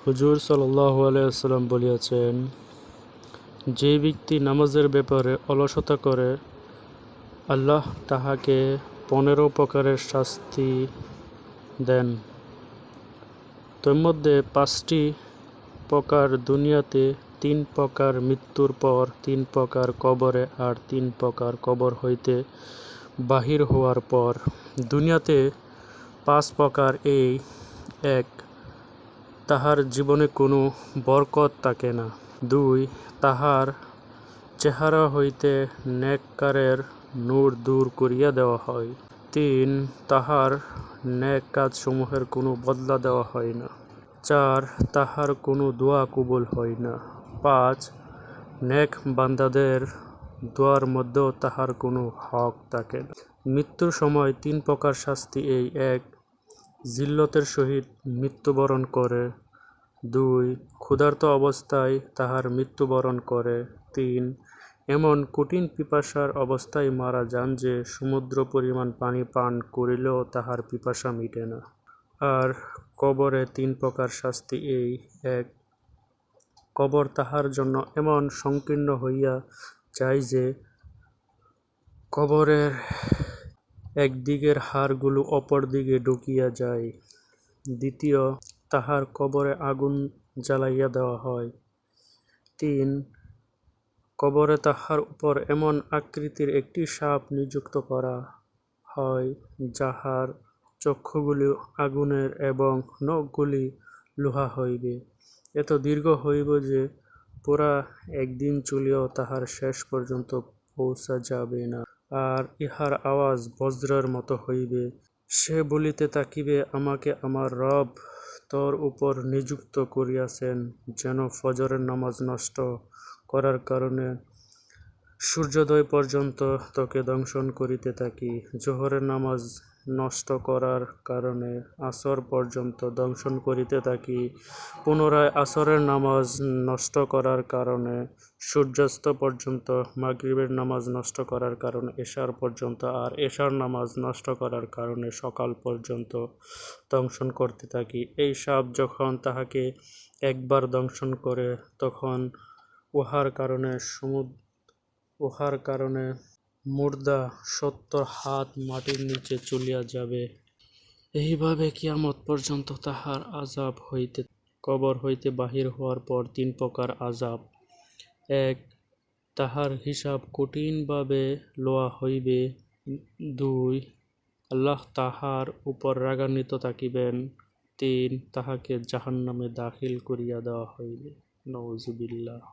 হুজুর সাল্লাল্লাহু আলাইহি ওয়াসাল্লাম বলিয়াছেন, যে ব্যক্তি নামাজের ব্যাপারে অলসতা করে, আল্লাহ তাহাকে 15 প্রকারের শাস্তি দেন। তন্মধ্যে 5টি প্রকার দুনিয়াতে, 3 প্রকার মৃত্যুর পর, 3 প্রকার কবরে, আর 3 প্রকার কবর হইতে বাহির হওয়ার পর। দুনিয়াতে 5 প্রকার এই: 1. তাহার জীবনে কোনো বরকত থাকে না। 2. তাহার চেহারা হইতে নেককারের নূর দূর করিয়া দেওয়া হয়। 3. তাহার নেক কাজসমূহের কোনো বদলা দেওয়া হয় না। 4. তাহার কোনো দোয়া কবুল হয় না। 5. নেক বান্দাদের দোয়ার মধ্যেও তাহার কোনো হক থাকে না। মৃত্যুর সময় 3 প্রকার শাস্তি এই: 1. জিল্লতের সহিত মৃত্যুবরণ করে। 2. ক্ষুধার্ত অবস্থায় তাহার মৃত্যুবরণ করে। 3. এমন কঠিন পিপাসার অবস্থায় মারা যান যে সমুদ্র পরিমাণ পানি পান করিলেও তাহার পিপাসা মিটে না। আর কবরে 3 প্রকার শাস্তি এই: 1. কবর তাহার জন্য এমন সংকীর্ণ হইয়া যায় যে কবরের একদিকের হাড়গুলো অপর দিকে ঢুকিয়া যায়। 2. তাহার কবরে আগুন জ্বালাইয়া দেওয়া হয়। 3. কবরে তাহার উপর এমন আকৃতির একটি সাপ নিযুক্ত করা হয়, যাহার চক্ষুগুলি আগুনের এবং নখগুলি লোহা হইবে। এত দীর্ঘ হইবে যে পুরা একদিন চলিয়াও তাহার শেষ পর্যন্ত পৌঁছা যাবে না। আর ইহার আওয়াজ বজ্রের মতো হইবে। সে বলিতে থাকিবে, আমাকে আমার রব তোর উপর নিযুক্ত করিয়াছেন, যেন ফজরের নামাজ নষ্ট করার কারণে সূর্যোদয় পর্যন্ত তোকে দংশন করিতে থাকি, জোহরের নামাজ নষ্ট করার কারণে আসর পর্যন্ত দংশন করিতে থাকি, পুনরায় আসরের নামাজ নষ্ট করার কারণে সূর্যাস্ত পর্যন্ত, মাগরিবের নামাজ নষ্ট করার কারণে এশার পর্যন্ত, আর এশার নামাজ নষ্ট করার কারণে সকাল পর্যন্ত দংশন করতে থাকি। এই সাপ যখন তাহাকে একবার দংশন করে, তখন উহার কারণে মুর্দা 70 হাত মাটির নিচে চলিয়া যাবে। এইভাবে কিয়ামত পর্যন্ত তাহার আযাব হইতে। কবর হইতে বাহির হওয়ার পর 3 প্রকার আযাব: 1. তাহার হিসাব কঠিনভাবে লওয়া হইবে। 2. আল্লাহ তাহার উপর রাগান্বিত থাকিবেন। 3. তাহাকে জাহান্নামে দাখিল করিয়া দেওয়া হইবে। নাউযুবিল্লাহ।